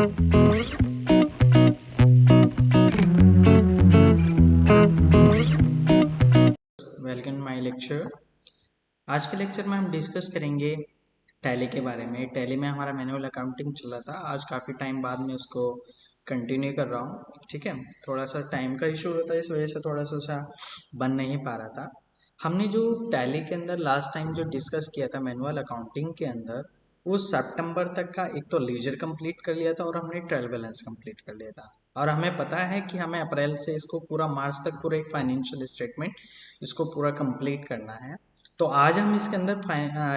Welcome my lecture. आज के lecture में हम डिस्कस करेंगे टैली के बारे में। टैली में हमारा मैनुअल अकाउंटिंग चल रहा था, आज काफ़ी टाइम बाद में उसको कंटिन्यू कर रहा हूँ। ठीक है, थोड़ा सा टाइम का इशू होता है, इस वजह से थोड़ा सा बन नहीं पा रहा था। हमने जो टैली के अंदर लास्ट टाइम जो डिस्कस किया था मैनुअल अकाउंटिंग के अंदर, वो सितंबर तक का एक तो लीजर कंप्लीट कर लिया था और हमने ट्रायल बैलेंस कंप्लीट कर लिया था। और हमें पता है कि हमें अप्रैल से इसको पूरा मार्च तक पूरा एक फाइनेंशियल स्टेटमेंट इसको पूरा कंप्लीट करना है। तो आज हम इसके अंदर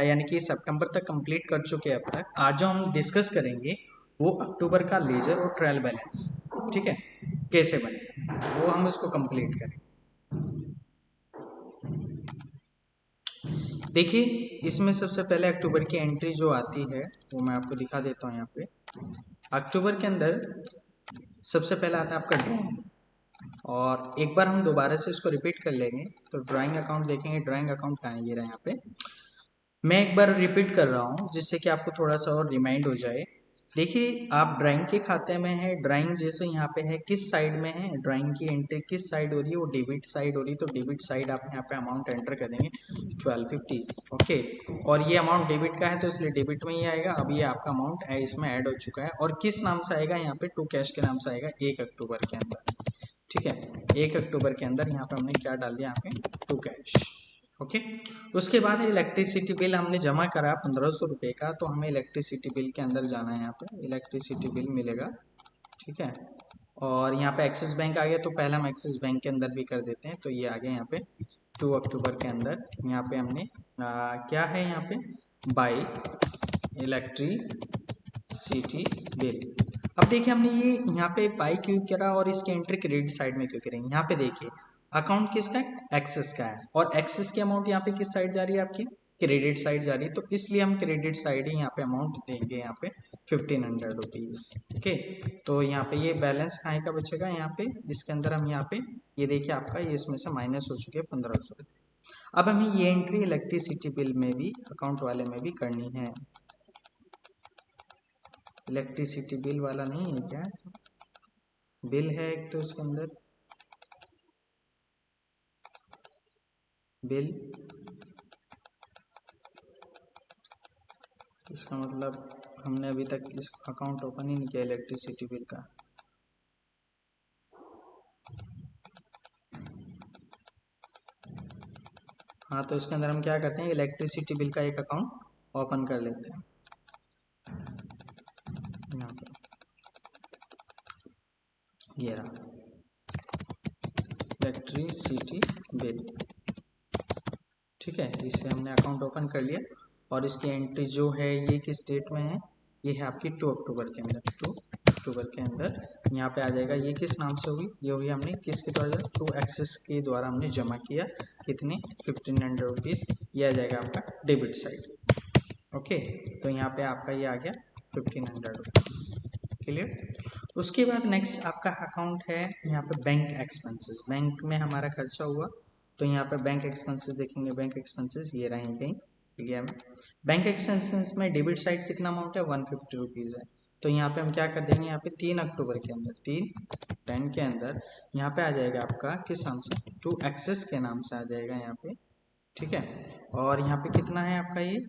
यानी कि सितंबर तक कंप्लीट कर चुके हैं अब तक। आज जो हम डिस्कस करेंगे वो अक्टूबर का लेजर और ट्रायल बैलेंस, ठीक है, कैसे बने वो हम इसको कंप्लीट करेंगे। देखिए, इसमें सबसे पहले अक्टूबर की एंट्री जो आती है वो मैं आपको दिखा देता हूँ। यहाँ पे अक्टूबर के अंदर सबसे पहले आता है आपका ड्राइंग, और एक बार हम दोबारा से इसको रिपीट कर लेंगे तो ड्राइंग अकाउंट देखेंगे। ड्राइंग अकाउंट कहाँ है, ये रहा यहाँ पे। मैं एक बार रिपीट कर रहा हूँ जिससे कि आपको थोड़ा सा और रिमाइंड हो जाए। देखिए, आप ड्राइंग के खाते में है, ड्राइंग जैसे यहाँ पे है, किस साइड में है, ड्राइंग की एंट्री किस साइड हो रही है, वो डेबिट साइड हो रही है। तो डेबिट साइड आप यहाँ पे अमाउंट एंटर कर देंगे 1250। ओके, और ये अमाउंट डेबिट का है तो इसलिए डेबिट में ही आएगा। अब ये आपका अमाउंट है इसमें ऐड हो चुका है, और किस नाम से आएगा, यहाँ पे टू कैश के नाम से आएगा 1 अक्टूबर के अंदर। ठीक है, 1 अक्टूबर के अंदर यहाँ पे हमने क्या डाल दिया, यहाँ पे टू कैश। ओके, उसके बाद इलेक्ट्रिसिटी बिल हमने जमा करा 1500 रुपये का, तो हमें इलेक्ट्रिसिटी बिल के अंदर जाना है। यहाँ पे इलेक्ट्रिसिटी बिल मिलेगा, ठीक है। और यहाँ पे एक्सिस बैंक आ गया, तो पहले हम एक्सिस बैंक के अंदर भी कर देते हैं। तो ये आ गया यहाँ पे 2 अक्टूबर के अंदर। यहाँ पे हमने क्या है, यहाँ पे बाई इलेक्ट्रिसिटी बिल। अब देखिए, हमने ये यहाँ पे बाई क्यों करा और इसके एंट्री क्रेडिट साइड में क्यों करेंगे। यहाँ पे देखिए, अकाउंट किसका है, एक्सेस का है, और एक्सेस की अमाउंट यहाँ पे किस साइड जा रही है, आपकी क्रेडिट साइड जा रही है। तो इसलिए हम क्रेडिट साइड ही यहाँ पे अमाउंट देंगे, यहाँ पे 1500 रुपीज। ओके, तो यहाँ पे ये बैलेंस कहाँ का बचेगा, यहाँ पे इसके अंदर हम यहाँ पे ये देखिए आपका ये इसमें से माइनस हो चुके हैं 1500 रुपये। अब हमें ये एंट्री इलेक्ट्रिसिटी बिल में भी, अकाउंट वाले में भी करनी है। इलेक्ट्रिसिटी बिल वाला नहीं है क्या, बिल है एक तो इसके अंदर बिल, इसका मतलब हमने अभी तक इस अकाउंट ओपन ही नहीं किया इलेक्ट्रिसिटी बिल का। हाँ, तो इसके अंदर हम क्या करते हैं, इलेक्ट्रिसिटी बिल का एक अकाउंट ओपन कर लेते हैं। यहाँ पर ये रहा इलेक्ट्रिसिटी बिल, ठीक है। इसे हमने अकाउंट ओपन कर लिया, और इसकी एंट्री जो है ये किस डेट में है, ये है आपकी 2 अक्टूबर के अंदर। 2 अक्टूबर के अंदर यहाँ पे आ जाएगा। ये किस नाम से होगी, ये होगी हमने किसके द्वारा, टू एक्सेस के द्वारा हमने जमा किया, कितने 1500 रुपीज़। ये आ जाएगा आपका डेबिट साइड। ओके, तो यहाँ पे आपका ये आ गया 1500 रुपीज़। क्लियर। उसके बाद नेक्स्ट आपका अकाउंट है यहाँ पे बैंक एक्सपेंसेस। बैंक में हमारा खर्चा हुआ, तो यहाँ पे बैंक एक्सपेंसेस देखेंगे। बैंक एक्सपेंसेस ये रहेंगे कहीं, ठीक है। बैंक एक्सपेंसेस में डेबिट साइड कितना अमाउंट है, 150 रुपीज़ है। तो यहाँ पे हम क्या कर देंगे, यहाँ पे 3 अक्टूबर के अंदर, 3/10 के अंदर यहाँ पे आ जाएगा आपका किस नाम से, टू एक्सेस के नाम से आ जाएगा यहाँ पे, ठीक है। और यहाँ पे कितना है आपका ये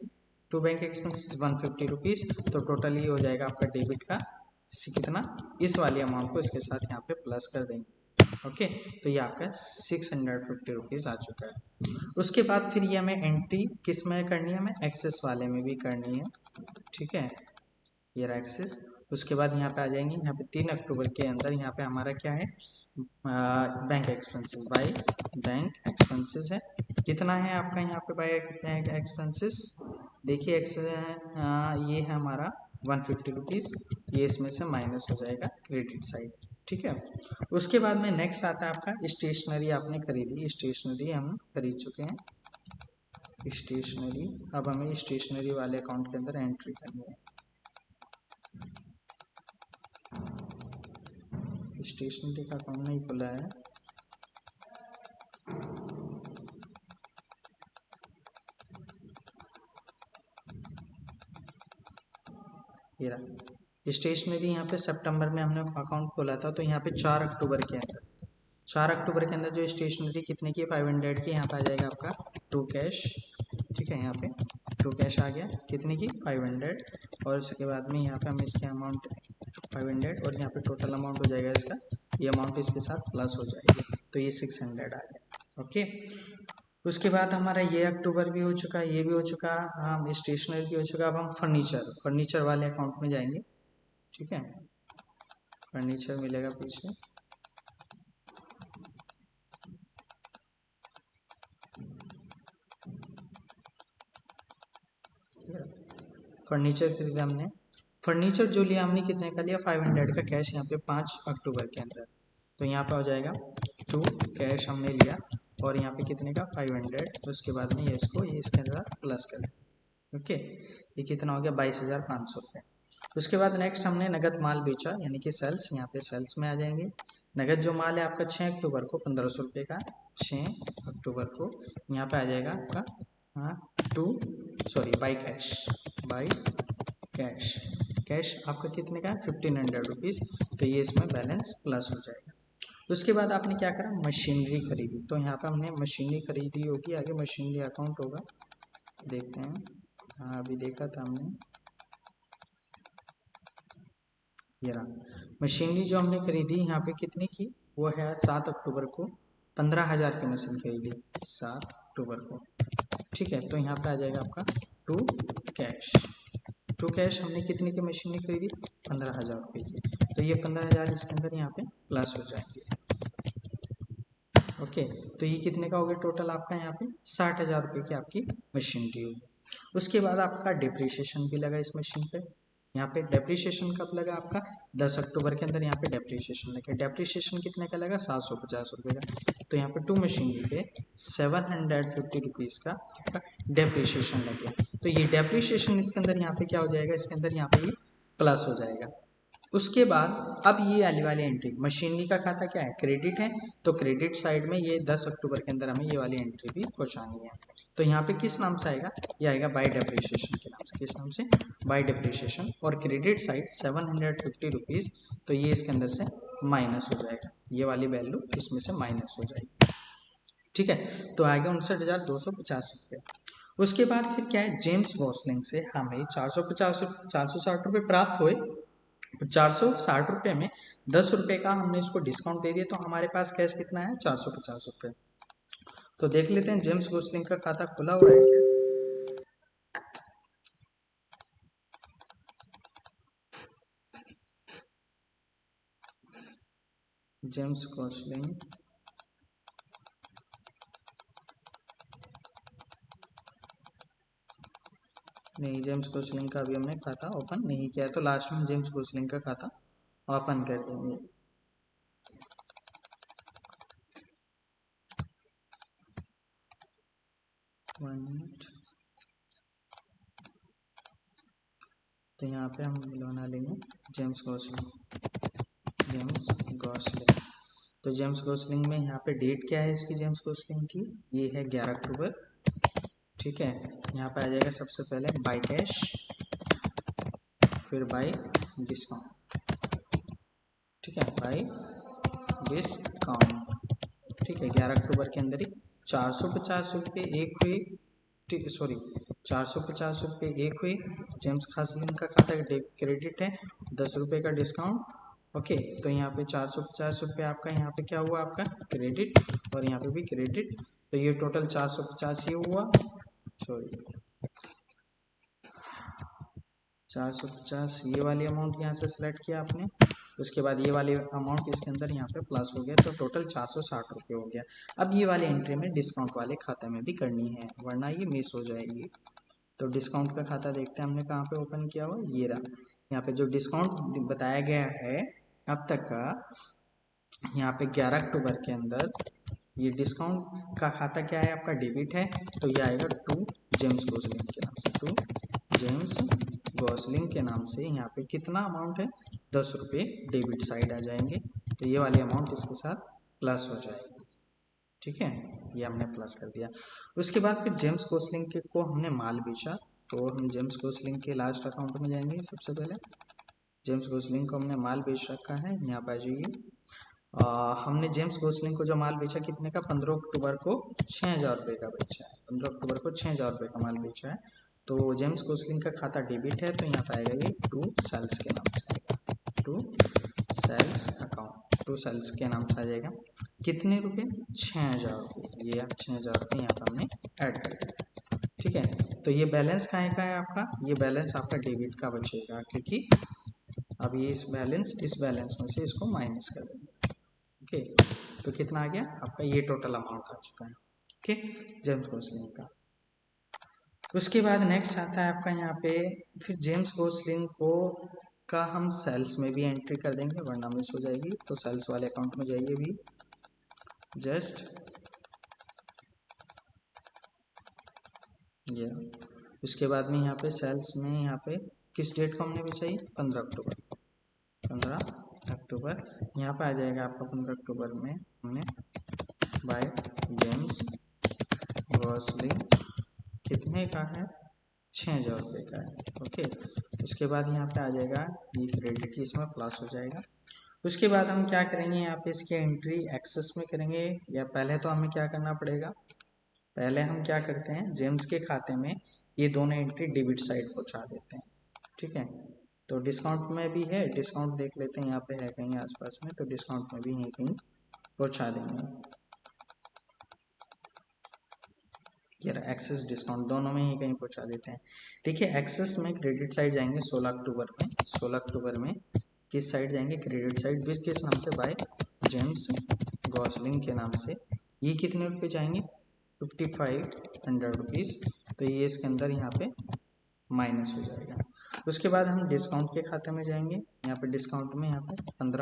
टू बैंक एक्सपेंसेस 150 रुपीज़। तो टोटल ये हो जाएगा आपका डेबिट का कितना, इस वाली अमाउंट को इसके साथ यहाँ पे प्लस कर देंगे। ओके, तो ये आपका 650 रुपीज़ आ चुका है। उसके बाद फिर ये हमें एंट्री किस में करनी है, हमें एक्सेस वाले में भी करनी है, ठीक है। ये रहा एक्सेस। उसके बाद यहाँ पे आ जाएंगे, यहाँ पे 3 अक्टूबर के अंदर यहाँ पे हमारा क्या है, bank expenses by bank expenses है। कितना है आपका यहाँ पे बाई बैंक एक्सपेंसेस, देखिए ये है हमारा 150 रुपीज़। ये इसमें से माइनस हो जाएगा क्रेडिट साइड, ठीक है। उसके बाद में नेक्स्ट आता है आपका स्टेशनरी। आपने खरीदी, स्टेशनरी हम खरीद चुके हैं, स्टेशनरी। अब हमें स्टेशनरी वाले अकाउंट के अंदर एंट्री करनी है। स्टेशनरी का अकाउंट नहीं खुला है, ये रहा स्टेशनरी यहाँ पे सितंबर में हमने अकाउंट खोला था, तो यहाँ पे 4 अक्टूबर के अंदर 4 अक्टूबर के अंदर जो स्टेशनरी कितने की 500 की यहाँ पे आ जाएगा आपका टू कैश। ठीक है, यहाँ पे टू कैश आ गया कितने की 500, और इसके बाद में यहाँ पे हम इसके अमाउंट 500 और यहाँ पे टोटल अमाउंट हो जाएगा इसका, ये अमाउंट इसके साथ प्लस हो जाएगी, तो ये 600 आ गया। ओके, उसके बाद हमारा ये अक्टूबर भी हो चुका, ये भी हो चुका, हम स्टेशनरी भी हो चुका। अब हम फर्नीचर वाले अकाउंट में जाएंगे। ठीक है, फर्नीचर मिलेगा पीछे, फर्नीचर खरीदा हमने। फर्नीचर जो लिया हमने कितने का लिया 500 का कैश यहाँ पे 5 अक्टूबर के अंदर, तो यहाँ पे हो जाएगा टू कैश हमने लिया और यहाँ पे कितने का 500, उसके बाद में ये इसको ये इसके अंदर प्लस करें। ओके, ये कितना हो गया 22,500 रुपये। उसके बाद नेक्स्ट हमने नगद माल बेचा यानी कि सेल्स, यहाँ पे सेल्स में आ जाएंगे। नगद जो माल है आपका 6 अक्टूबर को 1500 रुपये का, 6 अक्टूबर को यहाँ पे आ जाएगा आपका बाई कैश। कैश आपका कितने का 1500 रुपीज़, तो ये इसमें बैलेंस प्लस हो जाएगा। उसके बाद आपने क्या करा, मशीनरी खरीदी, तो यहाँ पे हमने मशीनरी खरीदी होगी, आगे मशीनरी अकाउंट होगा, देखते हैं। हाँ, अभी देखा था हमने, ये रहा मशीनरी जो हमने खरीदी यहाँ पे कितने की, वो है 7 अक्टूबर को 15,000 की मशीन खरीदी 7 अक्टूबर को। ठीक है, तो यहाँ पे आ जाएगा आपका टू कैश हमने कितने की मशीनरी खरीदी 15,000 रुपये की, तो ये 15,000 इसके अंदर यहाँ पे प्लस हो जाएंगे। ओके, तो ये कितने का हो गया टोटल आपका यहाँ पे 60,000 रुपये की आपकी मशीनरी होगी। उसके बाद आपका डिप्रिसिएशन भी लगा इस मशीन पे, यहाँ पे डेप्रिसिएशन कब लगा आपका 10 अक्टूबर के अंदर, यहाँ पे डेप्रिसिएशन लगा। डेप्रिसिएशन कितने का लगा 750 रुपये का, तो यहाँ पे टू मशीनरी पे 750 रुपीज़ का आपका डेप्रिसिएशन लग गया। तो ये डेप्रिसिएशन इसके अंदर यहाँ पे क्या हो जाएगा, इसके अंदर यहाँ पे ये प्लस हो जाएगा। उसके बाद अब ये वाली एंट्री मशीनरी का खाता क्या है क्रेडिट है, तो क्रेडिट साइड में ये 10 अक्टूबर के अंदर हमें ये वाली एंट्री भी पहुंचानी है। तो यहाँ पे किस नाम से आएगा, ये आएगा बाय डेप्रिसिएशन के नाम से, किस नाम से बाय डेप्रिसिएशन, और क्रेडिट साइड 750 रुपीज़, तो ये इसके अंदर से माइनस हो जाएगा, ये वाली वैल्यू इसमें से माइनस हो जाएगी। ठीक है, तो आएगा 59,250 रुपये। उसके बाद फिर क्या है, जेम्स गॉसलिंग से हमें 460 रुपये प्राप्त हुए। 460 रुपये में 10 रुपये का हमने इसको डिस्काउंट दे दिया, तो हमारे पास कैश कितना है 450 रुपये। तो देख लेते हैं जेम्स गॉसलिंग का खाता खुला हुआ है क्या। जेम्स गॉसलिंग, नहीं, जेम्स गॉसलिंग का अभी हमने खाता ओपन नहीं किया है, तो लास्ट में जेम्स गॉसलिंग का खाता ओपन कर देंगे। तो यहाँ पे हम बना लेंगे जेम्स गॉसलिंग। तो जेम्स गॉसलिंग में यहाँ पे डेट क्या है इसकी जेम्स गॉसलिंग की, ये है 11 अक्टूबर। ठीक है, यहाँ पे आ जाएगा सबसे पहले बाय कैश, फिर बाय डिस्काउंट। ठीक है, बाय डिस्काउंट। ठीक है, 11 अक्टूबर के अंदर ही 450 रुपये एक हुए, 450 रुपये एक हुए। जेम्स गॉसलिंग का खाता क्रेडिट है, 10 रुपये का डिस्काउंट। ओके, तो यहाँ पे 450 रुपये आपका यहाँ पे क्या हुआ आपका क्रेडिट, और यहाँ पे भी क्रेडिट, तो ये टोटल 450 ही हुआ। 450 ये वाली अमाउंट यहाँ से सिलेक्ट किया आपने, उसके बाद ये वाली अमाउंट इसके अंदर यहाँ पे प्लस हो गया, तो टोटल 460 रुपये हो गया। अब ये वाली एंट्री में डिस्काउंट वाले खाते में भी करनी है, वरना ये मिस हो जाएगी। तो डिस्काउंट का खाता देखते हैं हमने कहाँ पे ओपन किया हुआ, ये रहा। यहाँ पे जो डिस्काउंट बताया गया है अब तक का, यहाँ पे 11 अक्टूबर के अंदर ये डिस्काउंट का खाता क्या है आपका डेबिट है, तो ये आएगा टू जेम्स गॉसलिंग के नाम से, टू जेम्स गॉसलिंग के नाम से। यहाँ पे कितना अमाउंट है 10 रुपये डेबिट साइड आ जाएंगे, तो ये वाली अमाउंट इसके साथ प्लस हो जाएगी। ठीक है, ये हमने प्लस कर दिया। उसके बाद फिर जेम्स गॉसलिंग के को हमने माल बेचा, तो हम जेम्स गॉसलिंग के लास्ट अकाउंट में जाएंगे सबसे पहले। जेम्स गोसलिंग को हमने माल बेच रखा है, यहाँ पर आ जाइए। हमने जेम्स गोसलिंग को जो माल बेचा कितने का, 15 अक्टूबर को 6,000 रुपये का बेचा है। 15 अक्टूबर को 6,000 रुपये का माल बेचा है। तो जेम्स गोसलिंग का खाता डेबिट है, तो यहाँ पर आएगा ये टू सेल्स के नाम से आएगा, to sales account, to sales के नाम से आ जाएगा। कितने रुपये, 6,000 रुपये। ये आप 6,000 रुपये यहाँ पर हमने ऐड कर दिया। ठीक है, तो ये बैलेंस कहाँ का है आपका, ये बैलेंस आपका डेबिट का बचेगा, क्योंकि अब ये इस बैलेंस में से इसको माइनस कर देंगे। ओके, तो कितना आ गया आपका, ये टोटल अमाउंट आ चुका है। ओके, जेम्स गोसलिंग का। उसके बाद नेक्स्ट आता है आपका यहाँ पे, फिर जेम्स गोसलिंग को का हम सेल्स में भी एंट्री कर देंगे वरना मिस हो जाएगी। तो सेल्स वाले अकाउंट में जाइए भी, जस्ट ये। उसके बाद में यहाँ पे सेल्स में यहाँ पे किस डेट को हमने बेचा, 15 अक्टूबर, 15 अक्टूबर। यहाँ पे आ जाएगा आपका 15 अक्टूबर में हमने बाय जेम्स गोसलिंग कितने का है, 6,000 रुपये का है। ओके, उसके बाद यहाँ पे आ जाएगा ये क्रेडिट की, इसमें प्लस हो जाएगा। उसके बाद हम क्या करेंगे, यहाँ पे इसकी एंट्री एक्सेस में करेंगे, या पहले तो हमें क्या करना पड़ेगा, पहले हम क्या करते हैं, जेम्स के खाते में ये दोनों एंट्री डेबिट साइड पहुँचा देते हैं। ठीक है, तो डिस्काउंट में भी है, डिस्काउंट देख लेते हैं यहाँ पे है कहीं आसपास में, तो डिस्काउंट में भी यहीं कहीं पहुँचा देंगे। एक्सेस डिस्काउंट दोनों में ही कहीं पहुँचा देते हैं। देखिए एक्सेस में क्रेडिट साइड जाएंगे 16 अक्टूबर में, 16 अक्टूबर में किस साइड जाएंगे, क्रेडिट साइड, विच किस नाम से, बाय जेम्स गोसलिंग के नाम से। ये कितने रुपये जाएंगे, 5,500 रुपीज़। तो ये इसके अंदर यहाँ पे माइनस हो जाएगा। उसके बाद हम डिस्काउंट के खाते में जाएंगे, यहाँ पे डिस्काउंट में यहाँ पे 16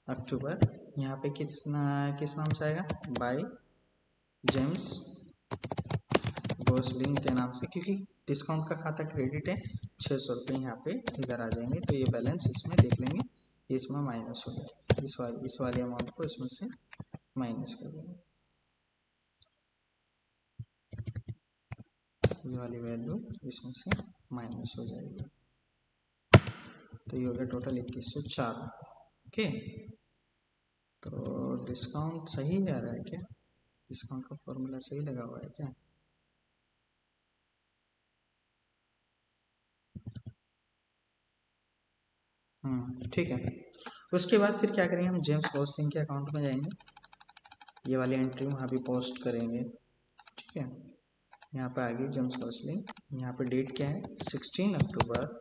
अक्टूबर यहाँ पे किस नाम से आएगा, बाय जेम्स गोसलिंग के नाम से, क्योंकि डिस्काउंट का खाता क्रेडिट है, 600 रुपये यहाँ पे इधर आ जाएंगे। तो ये बैलेंस इसमें देख लेंगे, इसमें माइनस हो जाएगा, इस वाले अमाउंट को इसमें से माइनस कर देंगे, ये वाली वैल्यू इसमें से माइनस हो जाएगी। तो ये हो गया टोटल 2104। ओके, तो डिस्काउंट सही आ रहा है क्या, डिस्काउंट का फॉर्मूला सही लगा हुआ है क्या, ठीक है। उसके बाद फिर क्या करेंगे, हम जेम्स गोसलिंग के अकाउंट में जाएंगे, ये वाली एंट्री वहाँ भी पोस्ट करेंगे। ठीक है, यहाँ पे आ गई जेम्स गोसलिंग, यहाँ पे डेट क्या है, 16 अक्टूबर।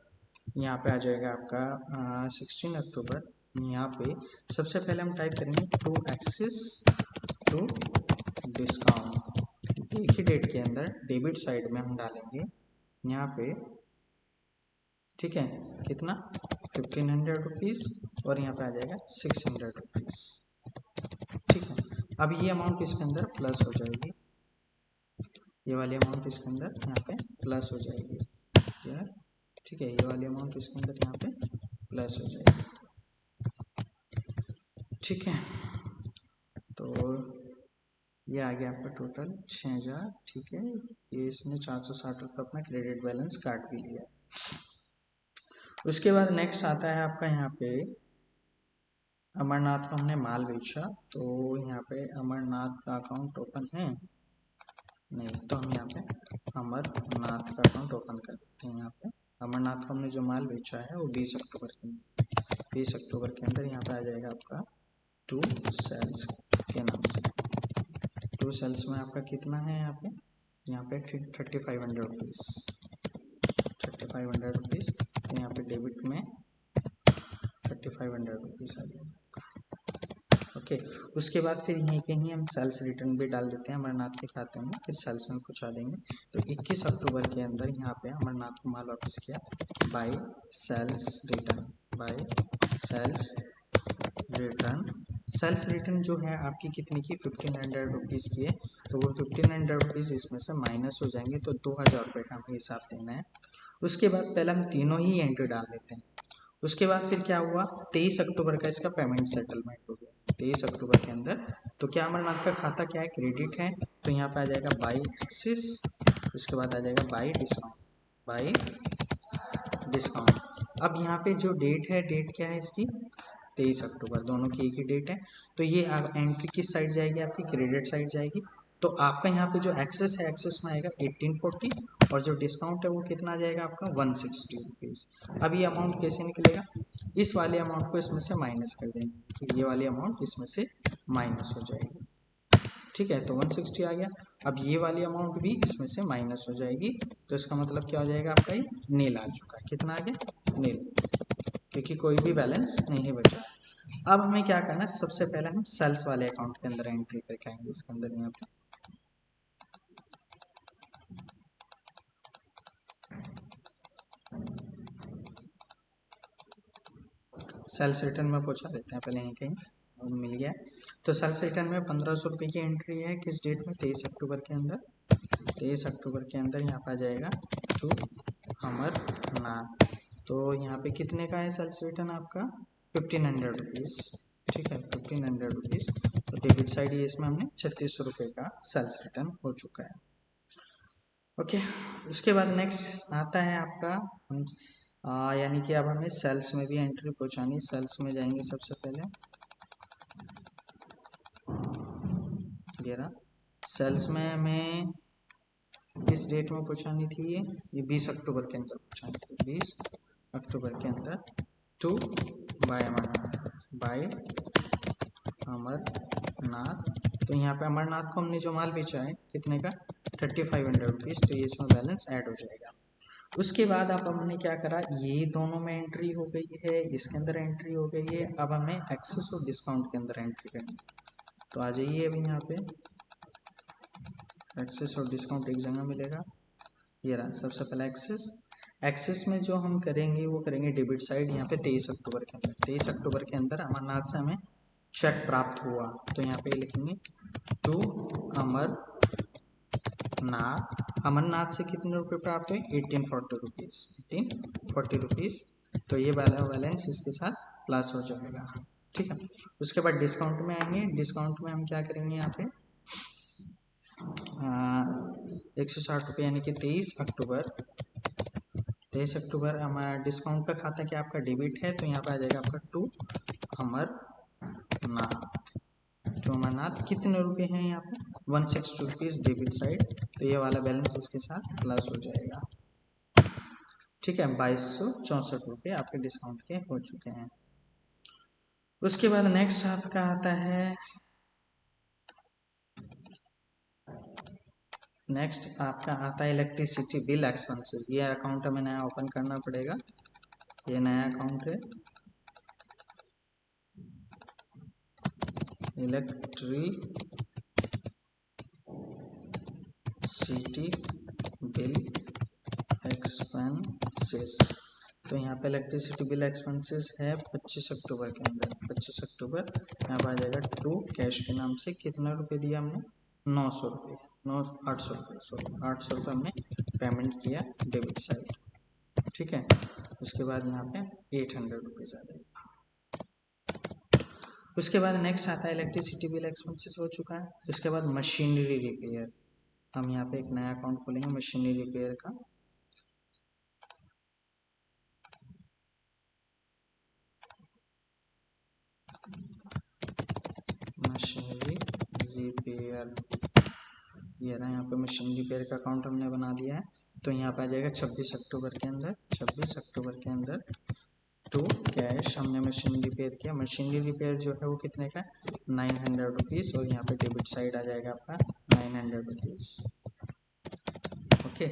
यहाँ पे आ जाएगा आपका 16 अक्टूबर। यहाँ पे सबसे पहले हम टाइप करेंगे टू एक्सेस टू डिस्काउंट, एक ही डेट के अंदर डेबिट साइड में हम डालेंगे यहाँ पे। ठीक है, कितना, 1,500 रुपीज़, और यहाँ पे आ जाएगा 600 रुपीज़। ठीक है, अब ये अमाउंट इसके अंदर प्लस हो जाएगी, ये वाली अमाउंट इसके अंदर यहाँ पे प्लस हो जाएगी यार। ठीक है, ये वाली अमाउंट इसके अंदर यहाँ पे प्लस हो जाएगी। ठीक है, तो ये आ गया आपका टोटल 6,000। ठीक है, ये इसने 460 रुपये अपना क्रेडिट बैलेंस काट भी लिया। उसके बाद नेक्स्ट आता है आपका यहाँ पे अमरनाथ को हमने माल बेचा, तो यहाँ पे अमरनाथ का अकाउंट ओपन है नहीं, तो हम यहाँ पे अमरनाथ का अकाउंट ओपन कर देते हैं। यहाँ पे अमरनाथ को हमने जो माल बेचा है वो 20 अक्टूबर के अंदर यहाँ पे आ जाएगा आपका टू सेल्स के नाम से। टू सेल्स में आपका कितना है, यहाँ पे 3,500 रुपीज़, 3,500 रुपीज़। तो यहाँ पे डेबिट में 3,500 रुपीज़ आ जाएगा। ओके, उसके बाद फिर यहीं कहीं हम सेल्स रिटर्न भी डाल देते हैं अमरनाथ के खाते में, फिर सेल्स में पहुँचा देंगे। तो 21 अक्टूबर के अंदर यहाँ पे अमरनाथ को माल वापस किया by sales return, by sales return. Sales return जो है आपकी कितनी की, 1,500 रुपीज़ की है, तो वो 1,500 रुपीज़ इसमें से माइनस हो जाएंगे, तो 2,000 रुपये का हमें हिसाब देना है। उसके बाद पहले हम तीनों ही एंट्री डाल देते हैं। उसके बाद फिर क्या हुआ, 23 अक्टूबर का इसका पेमेंट सेटलमेंट हो गया, 23 अक्टूबर के अंदर। तो क्या अमरनाथ का खाता क्या है, क्रेडिट है, तो यहाँ पे आ जाएगा बाई एक्सिस, उसके बाद आ जाएगा बाई डिस्काउंट, बाई डिस्काउंट। अब यहाँ पे जो डेट है, डेट क्या है इसकी 23 अक्टूबर, दोनों की एक ही डेट है। तो ये एंट्री किस साइड जाएगी, आपकी क्रेडिट साइड जाएगी। तो आपका यहाँ पे जो एक्सेस है, एक्सेस में आएगा 1840 और जो डिस्काउंट है वो कितना आ जाएगा आपका 160 रुपीज़। अब ये अमाउंट कैसे निकलेगा, इस वाले अमाउंट को इसमें से माइनस कर देंगे, तो ये वाली अमाउंट इसमें से माइनस हो जाएगी। ठीक है, तो 160 आ गया। अब ये वाली अमाउंट भी इसमें से माइनस हो जाएगी, तो इसका मतलब क्या हो जाएगा आपका, ये नील आ चुका है। कितना आ गया, नील, क्योंकि कोई भी बैलेंस नहीं बचा। अब हमें क्या करना है, सबसे पहले हम सेल्स वाले अकाउंट के अंदर एंट्री करके आएंगे। इसके अंदर यहाँ पे सेल्स रिटर्न में पहुंचा देते हैं पहले, यहीं कहीं और मिल गया। तो सेल्स रिटर्न में 1500 रुपये की एंट्री है, किस डेट में, 23 अक्टूबर के अंदर। 23 अक्टूबर के अंदर यहाँ पर आ जाएगा टू अमरनाथ। तो यहाँ पे कितने का है सेल्स रिटर्न आपका, 1500 रुपीज़। ठीक है, 1500 रुपीज़। तो डेबिट साइड ये इसमें हमने 3600 रुपये का सेल्स रिटर्न हो चुका है। ओके, उसके बाद नेक्स्ट आता है आपका यानी कि अब हमें सेल्स में भी एंट्री पहुंचानी। सेल्स में जाएंगे सबसे पहले, सेल्स में हमें किस डेट में पहुंचानी थी, ये 20 अक्टूबर के अंदर पहुंचानी थी। 20 अक्टूबर के अंदर टू बाय अमरनाथ। तो यहाँ पे अमरनाथ को हमने जो माल बेचा है कितने का, 3500 रुपीज़। तो ये इसमें बैलेंस ऐड हो जाएगा। उसके बाद अब हमने क्या करा, ये दोनों में एंट्री हो गई है, इसके अंदर एंट्री हो गई है। अब हमें एक्सेस और डिस्काउंट के अंदर एंट्री करनी। तो आ जाइए अभी यहाँ पे, एक्सेस और डिस्काउंट एक जगह मिलेगा। ये रहा सबसे पहला एक्सेस। एक्सेस में जो हम करेंगे वो करेंगे डेबिट साइड। यहाँ पे 23 अक्टूबर के अंदर, 23 अक्टूबर के अंदर अमरनाथ से हमें चेक प्राप्त हुआ। तो यहाँ पे लिखेंगे टू अमरनाथ से कितने रुपए प्राप्त हुए, 1840 रुपीज़, 1840 रुपीज़। तो ये वाला बैलेंस इसके साथ प्लस हो जाएगा। ठीक है, उसके बाद डिस्काउंट में आएंगे। डिस्काउंट में हम क्या करेंगे, यहाँ पे 160 रुपये यानी कि 23 अक्टूबर हमारा डिस्काउंट का खाता क्या आपका डेबिट है। तो यहाँ पे आ जाएगा आपका टू अमरनाथ कितने रुपए हैं यहाँ पे, 160 रुपीज़ डेबिट साइड। तो ये वाला बैलेंस इसके साथ प्लस हो जाएगा। ठीक है, 2264 रुपये आपके डिस्काउंट के हो चुके हैं। उसके बाद नेक्स्ट आपका आता है, इलेक्ट्रिसिटी बिल एक्सपेंसेस। ये अकाउंट हमें नया ओपन करना पड़ेगा। ये नया अकाउंट है, इलेक्ट्रिसिटी बिल एक्सपेंसेस। तो यहाँ पे इलेक्ट्रिसिटी बिल एक्सपेंसेस है 25 अक्टूबर के अंदर। 25 अक्टूबर यहाँ पर आ जाएगा टू कैश के नाम से कितना रुपये दिया हमने, 800 रुपये सॉरी 800 रुपये हमने पेमेंट किया डेबिट साइड। ठीक है, उसके बाद यहाँ पे 800 रुपीज़ आ जाएगा। उसके बाद नेक्स्ट आता है इलेक्ट्रिसिटी बिल एक्सपेंसेस हो चुका है। उसके बाद मशीनरी रिपेयर। हम यहाँ पे एक नया अकाउंट खोलेंगे मशीनरी रिपेयर का। मशीनरी रिपेयर, ये रहा यहाँ पे मशीन रिपेयर का अकाउंट हमने बना दिया है। तो यहाँ पे आ जाएगा 26 अक्टूबर के अंदर। 26 अक्टूबर के अंदर टू कैश हमने मशीन रिपेयर किया। मशीनरी रिपेयर जो है वो कितने का, 900 रुपीज़। और यहाँ पे डेबिट साइड आ जाएगा आपका 900 रुपीज़। ओके,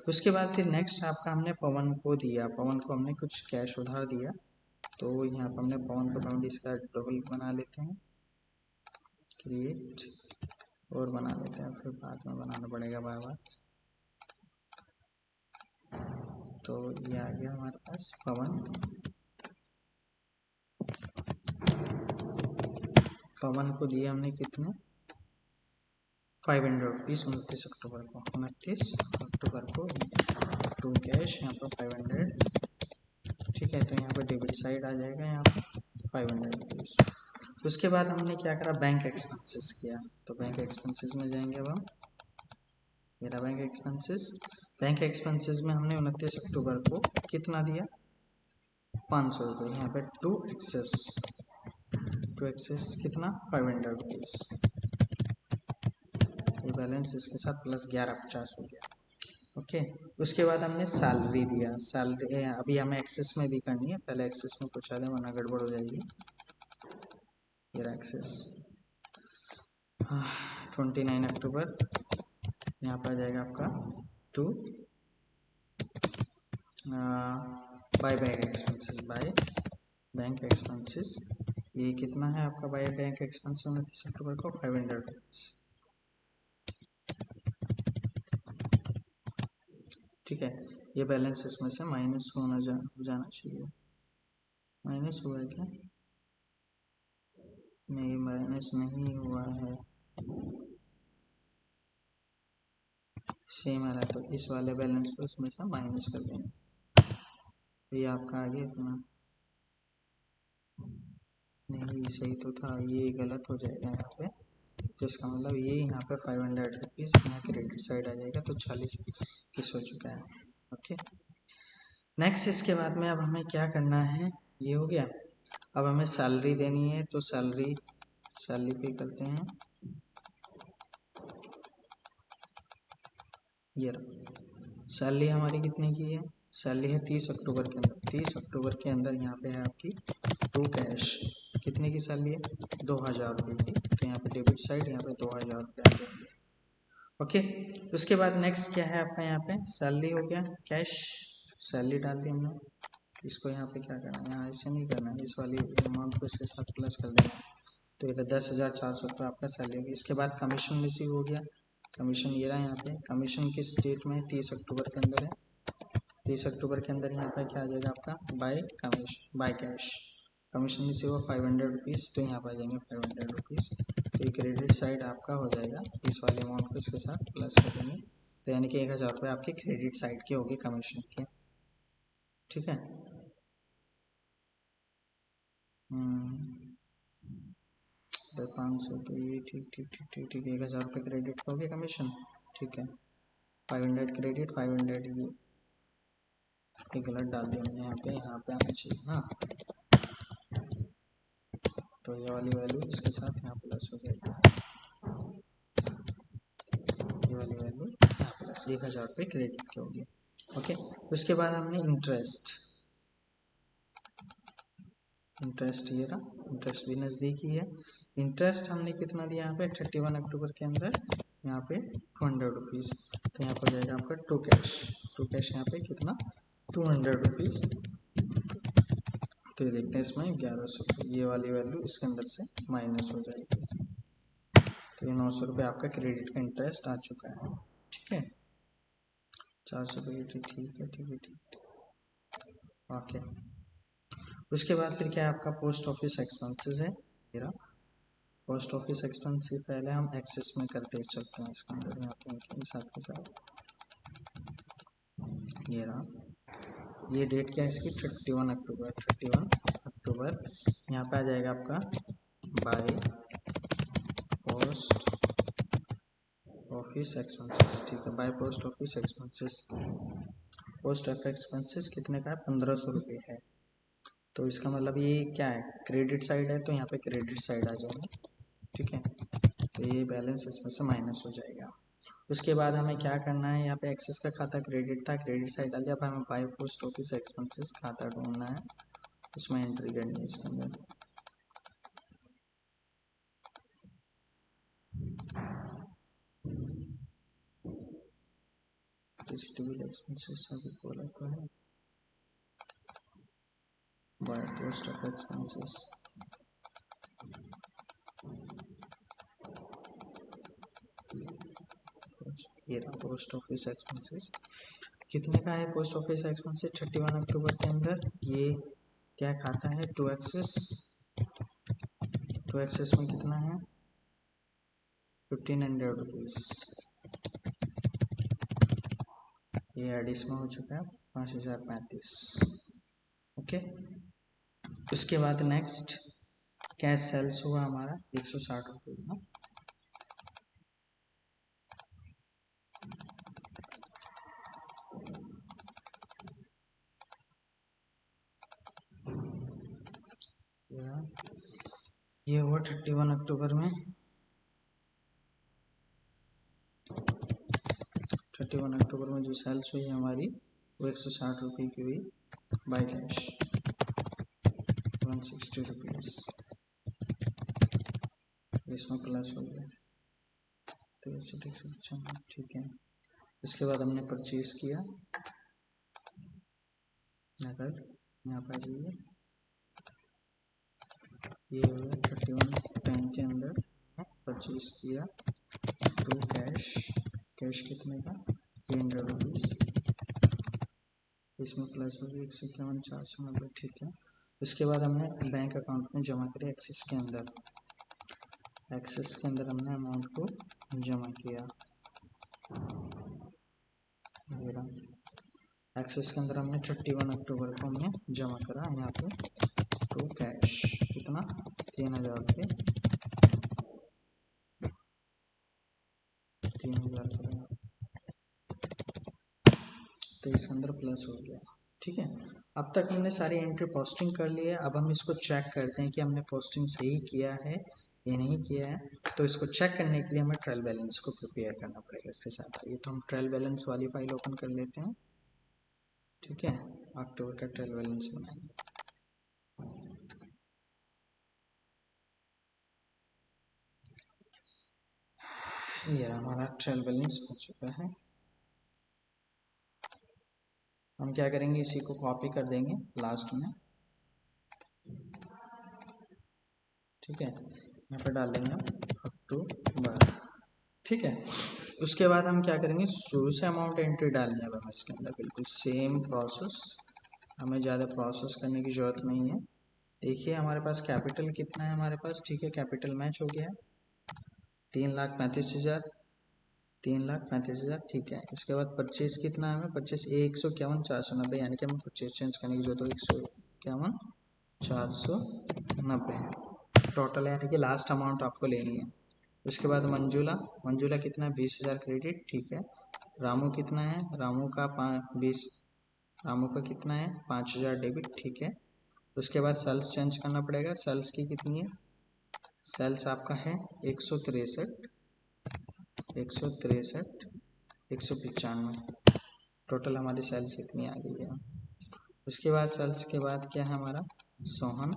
उसके बाद फिर नेक्स्ट आपका हमने पवन को दिया। पवन को हमने कुछ कैश उधार दिया। तो यहाँ पर हमने पवन को पेमेंट इसका डबल बना लेते हैं, क्रिएट और बना लेते हैं, फिर बाद में बनाना पड़ेगा बार बार। तो ये आ गया हमारे पास पवन को दिया हमने कितने, 500 रुपीज़ 29 अक्टूबर को। 29 अक्टूबर को टू कैश यहाँ पर 500। ठीक है, तो यहाँ पर डेबिट साइड आ जाएगा यहाँ पर 500 रुपीज़। उसके बाद हमने क्या करा, बैंक एक्सपेंसेस किया। तो बैंक एक्सपेंसेस में जाएंगे अब हम, मेरा बैंक एक्सपेंसेस। बैंक एक्सपेंसेस में हमने 29 अक्टूबर को कितना दिया, 500 रुपये। यहाँ पे टू एक्सेस कितना, 500 रुपीज़। ये बैलेंस इसके साथ प्लस 1150 हो गया। ओके, उसके बाद हमने सैलरी दिया। सैलरी अभी हमें एक्सेस में भी करनी है, पहले एक्सेस में पहुँचा दें वरना गड़बड़ हो जाएगी। ये एक्सेस 29 अक्टूबर, यहाँ पर आ जाएगा आपका to by bank expenses, by bank expenses. ये कितना है आपका बाय बैंक एक्सपेंसेस 29 अक्टूबर को, 500 रुपीज़। ठीक है, ये बैलेंस इसमें से माइनस हो जाना चाहिए। माइनस हुआ है क्या, नहीं माइनस नहीं हुआ है, सेम आ रहा है। तो इस वाले बैलेंस को इसमें से माइनस कर देंगे, तो ये आपका आगे इतना, नहीं सही तो था, ये गलत हो जाएगा यहाँ पे। तो इसका मतलब ये यहाँ पे 500 रुपीज़ यहाँ क्रेडिट साइड आ जाएगा, तो 40 किस हो चुका है। ओके, नेक्स्ट इसके बाद में अब हमें क्या करना है, ये हो गया। अब हमें सैलरी देनी है, तो सैलरी पे करते हैं। ये सैलरी हमारी कितने की है, सैलरी है 30 अक्टूबर के अंदर। 30 अक्टूबर के अंदर यहाँ पे है आपकी टू कैश, कितने की सैलरी है, 2000 रुपये की। तो यहाँ पे डेबिट साइड, यहाँ पे 2000 रुपये आ जाएंगे। ओके, उसके बाद नेक्स्ट क्या है आपका, यहाँ पे सैलरी हो गया, कैश सैलरी डाल दी हमने। इसको यहाँ पे क्या करना है, यहाँ ऐसे नहीं करना है, इस वाली अमाउंट को इसके साथ प्लस कर देना। तो ये 10,400 रुपये आपका सैलरी होगी। इसके बाद कमीशन रिसीव हो गया, कमीशन ये रहा यहाँ पे। कमीशन किस डेट में है, 30 अक्टूबर के अंदर है। 30 अक्टूबर के अंदर यहाँ पे क्या आ जाएगा आपका, bye commission, by cash. Commission receive हुआ 500 रुपीज़, तो यहाँ पर आ जाएंगे 500 रुपीज़। तो ये क्रेडिट साइड आपका हो जाएगा, इस वाले अमाउंट को इसके साथ प्लस कर देंगे। तो यानी कि 1000 रुपये आपके क्रेडिट साइड के होंगे कमीशन के। ठीक है, तो 500, तो ये ठीक 1000 रुपये क्रेडिट का हो गया कमीशन। ठीक है, 500 क्रेडिट, 500 ये गलत डाल दिया मैंने, यहाँ पे आना चाहिए ना। तो ये वाली वैल्यू इसके साथ यहाँ प्लस हो जाएगी, ये वाली वैल्यू यहाँ प्लस, 1000 रुपये क्रेडिट के होगी। ओके, उसके बाद हमने इंटरेस्ट ये रहा, इंटरेस्ट भी नज़दीक ही है। इंटरेस्ट हमने कितना दिया यहाँ पे 31 अक्टूबर के अंदर, यहाँ पे 200 रुपीज़। तो यहाँ पर जाएगा आपका टू कैश यहाँ पे कितना, 200 रुपीज़। तो ये देखते हैं इसमें 1100, ये वाली वैल्यू इसके अंदर से माइनस हो जाएगी। तो ये 900 रुपये आपका क्रेडिट का इंटरेस्ट आ चुका है। ठीक है, 400 रुपये, ठीक। ओके, उसके बाद फिर क्या है आपका पोस्ट ऑफिस एक्सपेंसेस है। मेरा पोस्ट ऑफिस एक्सपेंस से पहले हम एक्सेस में करते चलते हैं, इसके अंदर यहाँ पे साथ के साथ ये रहा, ये डेट क्या है इसकी, 31 अक्टूबर। यहाँ पे आ जाएगा आपका बाय पोस्ट ऑफिस एक्सपेंसेस। ठीक है, by post office expenses, post of expenses कितने का है, 1500 रुपये है। तो इसका मतलब ये क्या है, क्रेडिट साइड है, तो यहाँ पे क्रेडिट साइड आ जाएगा। ठीक है, तो ये बैलेंस इसमें से माइनस हो जाएगा। उसके बाद हमें क्या करना है, यहाँ पे एक्सेस का खाता क्रेडिट था, क्रेडिट साइड डाल दिया। अब हमें बाय पोस्ट ऑफिस एक्सपेंसेस खाता ढूंढना है, उसमें एंट्री करनी है इसके अंदर। डिजिटल एक्सपेंसेस अभी बोला तो है, बाय पोस्ट ऑफ एक्सपेंसेस, ये रहा पोस्ट ऑफिस एक्सपेंसेस। कितने का है पोस्ट ऑफिस एक्सपेंसेस 31 अक्टूबर के अंदर, ये क्या खाता है, टू एक्सेस में कितना है, 1500 रुपीज़। ये एडिशन हो चुका है 5035। ओके, उसके बाद नेक्स्ट कैश सेल्स हुआ हमारा 160 रुपये का। ये हुआ 31 अक्टूबर में। 31 अक्टूबर में जो सेल्स हुई हमारी वो 160 रुपये की हुई बाय कैश, 160 रुपीज़, इसमें प्लस हो गया तो ऐसे ठीक है। इसके बाद हमने परचेज किया, अगर यहाँ पर जाइए ये हो गया 31/10 के अंदर परचेज किया टू कैश, कैश कितने का 300 रुपीज़, इसमें प्लस हो गया 151,490, ठीक है। उसके बाद हमने बैंक अकाउंट में जमा करें एक्सिस के अंदर, एक्सिस के अंदर हमने अमाउंट को जमा किया, एक्सिस के अंदर हमने 31 अक्टूबर को हमने जमा करा यहाँ पे टू कैश, कितना 3,000 रुपये, 3,000 तो इसके अंदर प्लस हो गया, ठीक है। अब तक हमने सारी एंट्री पोस्टिंग कर ली है। अब हम इसको चेक करते हैं कि हमने पोस्टिंग सही किया है या नहीं किया है। तो इसको चेक करने के लिए हमें ट्रायल बैलेंस को प्रिपेयर करना पड़ेगा इसके साथ। ये तो हम ट्रायल बैलेंस वाली फाइल ओपन कर लेते हैं, ठीक है। अक्टूबर का ट्रायल बैलेंस बनाएंगे, ये हमारा ट्रायल बैलेंस हो चुका है। हम क्या करेंगे, इसी को कॉपी कर देंगे लास्ट में, ठीक है। यहाँ पर डाल देंगे अक्टूबर, ठीक है। उसके बाद हम क्या करेंगे, शुरू से अमाउंट एंट्री डालनी है हमें इसके अंदर, बिल्कुल सेम प्रोसेस, हमें ज़्यादा प्रोसेस करने की ज़रूरत नहीं है। देखिए हमारे पास कैपिटल कितना है हमारे पास, ठीक है, कैपिटल मैच हो गया 3,35,000, 3,35,000, ठीक है। इसके बाद परचेज कितना है हमें, परचेज 151,490, यानी कि हमें परचेज चेंज करने की जरूरत है 151,490 टोटल, यानी कि लास्ट अमाउंट आपको लेनी है। उसके बाद मंजूला, मंजूला कितना है 20,000 क्रेडिट, ठीक है। रामू कितना है, रामू का 20, रामू का कितना है 5,000 डेबिट, ठीक है। उसके बाद सेल्स चेंज करना पड़ेगा, सेल्स की कितनी है, सेल्स आपका है 163, 195, टोटल हमारी सेल्स इतनी आ गई है। उसके बाद सेल्स के बाद क्या है हमारा, सोहन,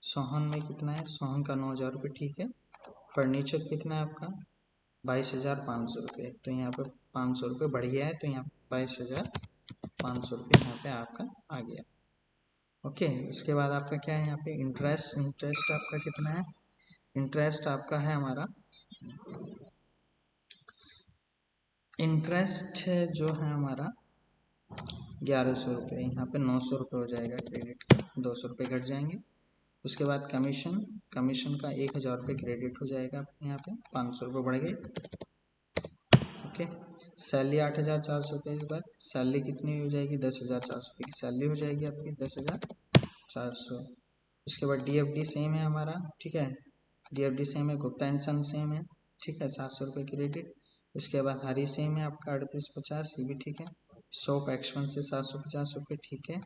सोहन में कितना है, सोहन का 9,000 रुपये, ठीक है। फर्नीचर कितना है आपका 22,500 रुपये, तो यहाँ पे 500 रुपये बढ़ गया है, तो यहाँ 22,500 रुपये यहाँ पे आपका आ गया, ओके। उसके बाद आपका क्या है यहाँ पे इंटरेस्ट, इंटरेस्ट आपका कितना है, इंटरेस्ट आपका है हमारा, इंटरेस्ट जो है हमारा 1,100 रुपये, यहाँ पे 900 रुपये हो जाएगा क्रेडिट का, 200 रुपये घट जाएंगे। उसके बाद कमीशन, कमीशन का 1,000 रुपये क्रेडिट हो जाएगा, यहाँ पे 500 रुपये बढ़ गए, ओके। सैलरी 8,400 रुपये, इस बार सैलरी कितनी हो जाएगी 10,400 रुपये की सैलरी हो जाएगी आपकी 10,400। उसके बाद DFD सेम है हमारा, ठीक है, DFD सेम है, गुप्ता एंड सन सेम है, ठीक है, 700 रुपये क्रेडिट। उसके बाद हरी सेम है आपका 3850, ये भी ठीक है। शॉप एक्सपेंसेस 750 रुपये, ठीक है।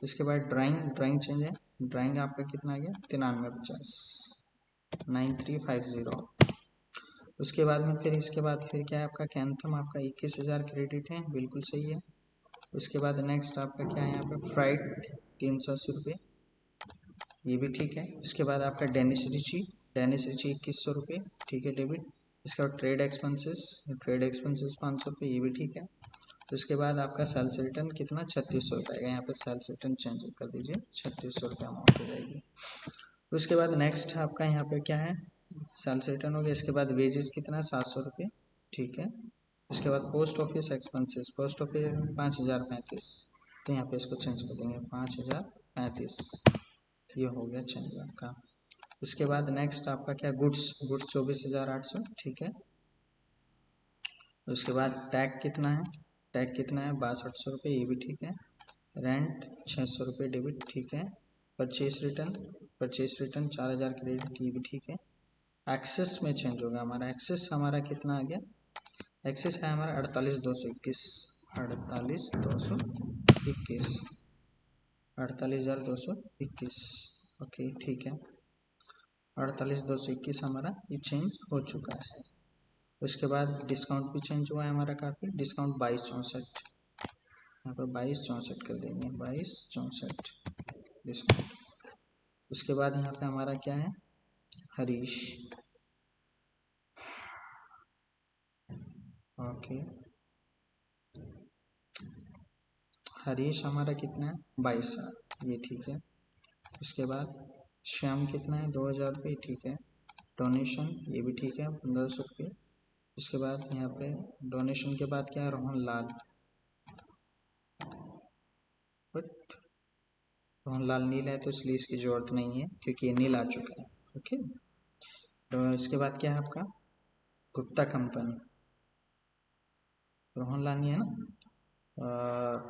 इसके बाद ड्राइंग, ड्राइंग चेंज है, ड्राइंग आपका कितना आ गया 9350, 9350। उसके बाद में फिर इसके बाद फिर क्या है आपका कैंथम, आपका 21,000 क्रेडिट है, बिल्कुल सही है। उसके बाद नेक्स्ट आपका क्या है यहाँ पे फ्राइड 380 रुपये, ये भी ठीक है। उसके बाद आपका डेनिश रिची, डेनिश रिची 2100 रुपये, ठीक है डेबिट। इसके बाद ट्रेड एक्सपेंसेस, ट्रेड एक्सपेंसेस 500 रुपये, ये भी ठीक है। तो उसके बाद आपका सेल्स रिटर्न कितना 3600 रुपये आएगा, यहाँ पे सेल्स रिटर्न चेंज कर दीजिए 3600 रुपये अमाउंट हो जाएगी। उसके बाद नेक्स्ट आपका यहाँ पे क्या है सेल्स रिटर्न हो गया। इसके बाद वेजेस कितना 700 रुपये, ठीक है। उसके बाद post office expenses, post office 5,035, तो यहाँ पे इसको चेंज कर देंगे 5,035, ये हो गया चेंज आपका। उसके बाद नेक्स्ट आपका क्या गुड्स, गुड्स 24,800, ठीक है। उसके बाद टैग कितना है, टैग कितना है 6200 रुपये, ये भी ठीक है। रेंट 600 रुपये डेबिट, ठीक है। Purchase return, purchase return 4,000 credit, ये भी ठीक है। एक्सेस में चेंज होगा हमारा, एक्सेस हमारा कितना आ गया, एक्सेस है हमारा 48,221, 48,221, 48,221, ओके ठीक है। 48,221 हमारा ये चेंज हो चुका है। उसके बाद डिस्काउंट भी चेंज हुआ है हमारा काफ़ी, डिस्काउंट 2264, यहाँ पर 2264 कर देंगे, 2264 डिस्काउंट। उसके बाद यहाँ पे हमारा क्या है, हरीश, ओके, हरीश हमारा कितना है, 22,000, ये ठीक है। उसके बाद श्याम कितना है, 2,000 रुपये, ठीक है। डोनेशन ये भी ठीक है, 1,500 रुपये। उसके बाद यहाँ पे डोनेशन के बाद क्या है, रोहन लाल, बट रोहन लाल नील है तो इसलिए इसकी ज़रूरत नहीं है क्योंकि ये नील आ चुका है, ओके। तो इसके बाद क्या है आपका, गुप्ता कंपनी, रोहन लाल नहीं है ना,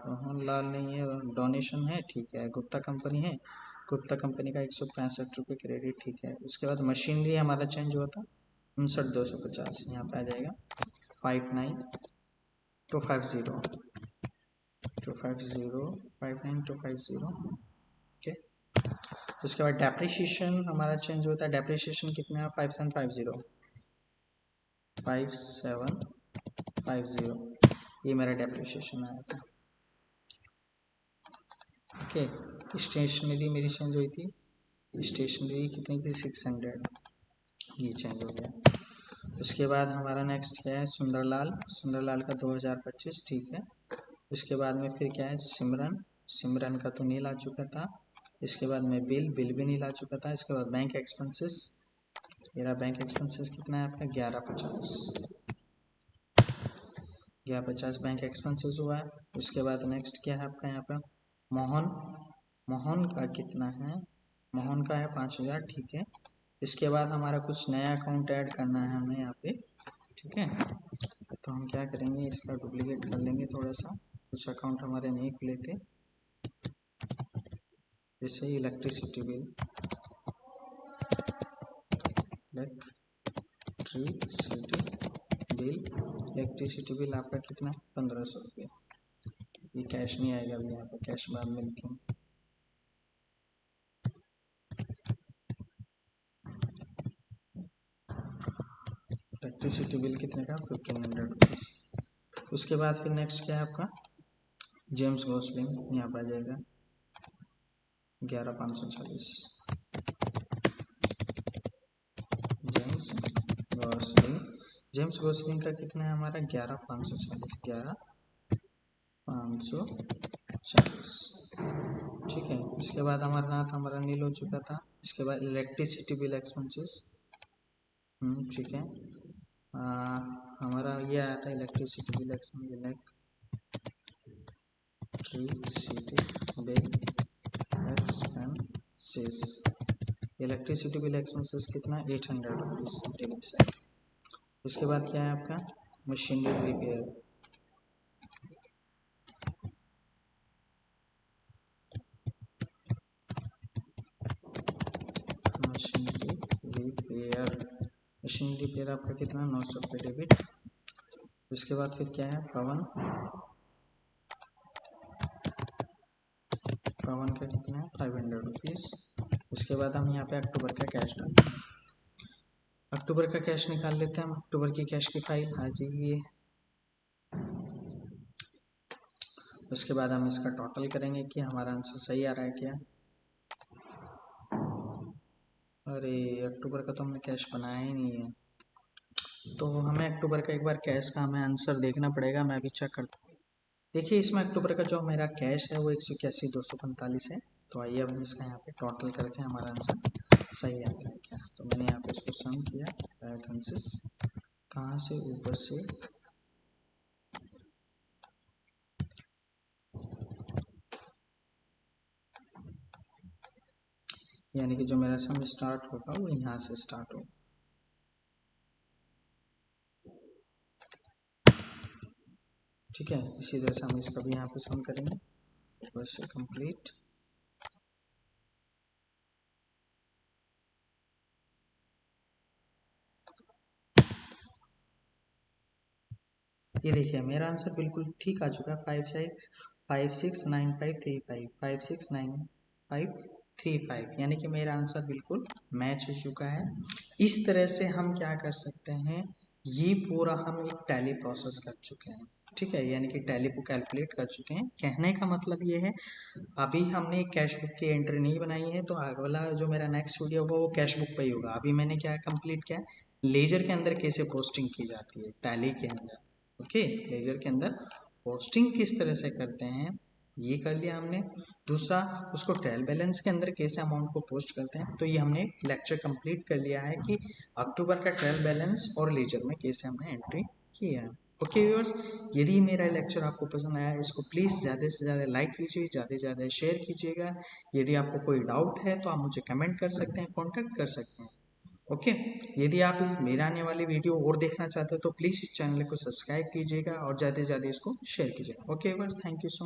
रोहन लाल नहीं है, डोनेशन है, ठीक है। गुप्ता कंपनी है, गुप्ता कंपनी का 165 रुपये क्रेडिट, ठीक है। उसके बाद मशीनरी हमारा चेंज हुआ था, 59,250, यहाँ पे आ जाएगा 59,250, 59,250, ओके। उसके बाद डेप्रिसिएशन हमारा चेंज होता है, डेप्रिसिएशन कितना है, 5750, 5750, ये मेरा डेप्रिसिएशन आया था, ओके। स्टेशनरी मेरी चेंज हुई थी, स्टेशनरी कितनी की, 600, ये चेंज हो गया। उसके बाद हमारा नेक्स्ट क्या है, सुंदरलाल, सुंदरलाल का 2025, ठीक है। उसके बाद में फिर क्या है, सिमरन, सिमरन का तो नील आ चुका था। इसके बाद में बिल, बिल भी नील आ चुका था। इसके बाद बैंक एक्सपेंसेस, मेरा बैंक एक्सपेंसेस कितना है आपका, 1150, 1150 बैंक एक्सपेंसेस हुआ है। उसके बाद नेक्स्ट क्या है आपका यहाँ पर, मोहन, मोहन का कितना है, मोहन का है 5,000, ठीक है। इसके बाद हमारा कुछ नया अकाउंट ऐड करना है हमें यहाँ पे, ठीक है। तो हम क्या करेंगे, इसका डुप्लीकेट कर लेंगे थोड़ा सा, कुछ अकाउंट हमारे नहीं खुले थे, जैसे इलेक्ट्रिसिटी बिल, इलेक्ट्रिसिटी बिल आपका कितना, 1,500 रुपये, ये कैश नहीं आएगा अभी, यहाँ पे कैश बाद में लिखेंगे। इलेक्ट्रिसिटी बिल कितने का, 1,500 रुपीज़। उसके बाद फिर नेक्स्ट क्या है आपका, जेम्स गॉसलिंग, यहाँ पर आ जाएगा 11,540, जेम्स गॉसलिंग, जेम्स गॉसलिंग का कितना है हमारा, 11,540, 11,540, ठीक है। इसके बाद अमरनाथ हमारा नील हो चुका था। इसके बाद इलेक्ट्रिसिटी बिल एक्सपेंसेस, ठीक है। हमारा ये आया था electricity bill expenses, electricity bill expenses कितना, 800 रुपीज़ डेबिट साइड। उसके बाद क्या है आपका, मशीनरी रिपेयर, मशीन रिपेयर आपका कितना, 900 रुपये डेबिट। उसके बाद फिर क्या है, पवन, पवन का कितना है, 500 रुपीज़। उसके बाद हम यहाँ पे अक्टूबर का कैश डालेंगे, अक्टूबर का कैश निकाल लेते हैं हम, अक्टूबर की कैश की फाइल आ जाइए। उसके बाद हम इसका टोटल करेंगे कि हमारा आंसर सही आ रहा है क्या। अरे अक्टूबर का तो हमने कैश बनाया ही नहीं है, तो हमें अक्टूबर का एक बार कैश का हमें आंसर देखना पड़ेगा, मैं अभी चेक करता हूँ। देखिए इसमें अक्टूबर का जो मेरा कैश है वो 181,245 है। तो आइए अब हम इसका यहाँ पे टोटल करते हैं, हमारा आंसर सही आता है क्या। तो मैंने यहाँ पे इसको सम किया, बैलेंसेस कहाँ से, ऊपर से, यानी कि जो मेरा सम स्टार्ट होगा वो यहाँ से स्टार्ट होगा। ठीक है, इसी तरह से हम इसका भी यहाँ पे सम करेंगे, ऊपर से कंप्लीट। ये देखिए मेरा आंसर बिल्कुल ठीक आ चुका है, 569535, 5695 35, यानी कि मेरा आंसर बिल्कुल मैच हो चुका है। इस तरह से हम क्या कर सकते हैं, ये पूरा हम एक टैली प्रोसेस कर चुके हैं, ठीक है, यानी कि टैली को कैलकुलेट कर चुके हैं। कहने का मतलब ये है, अभी हमने कैश बुक की एंट्री नहीं बनाई है, तो अगला जो मेरा नेक्स्ट वीडियो होगा वो कैश बुक पे ही होगा। अभी मैंने क्या कंप्लीट किया है, लेजर के अंदर कैसे पोस्टिंग की जाती है टैली के अंदर। ओके, लेजर के अंदर पोस्टिंग किस तरह से करते हैं ये कर लिया हमने। दूसरा, उसको ट्रायल बैलेंस के अंदर कैसे अमाउंट को पोस्ट करते हैं, तो ये हमने लेक्चर कंप्लीट कर लिया है कि अक्टूबर का ट्रायल बैलेंस और लेजर में कैसे हमने एंट्री किया है। ओके व्यूअर्स, यदि मेरा लेक्चर आपको पसंद आया, इसको प्लीज़ ज़्यादा से ज़्यादा लाइक कीजिए, ज़्यादा से ज़्यादा शेयर कीजिएगा। यदि आपको कोई डाउट है तो आप मुझे कमेंट कर सकते हैं, कॉन्टैक्ट कर सकते हैं। ओके, यदि आप मेरे आने वाली वीडियो और देखना चाहते हो तो प्लीज़ इस चैनल को सब्सक्राइब कीजिएगा और ज़्यादा से ज़्यादा इसको शेयर कीजिएगा। Okay viewers, thank you so much.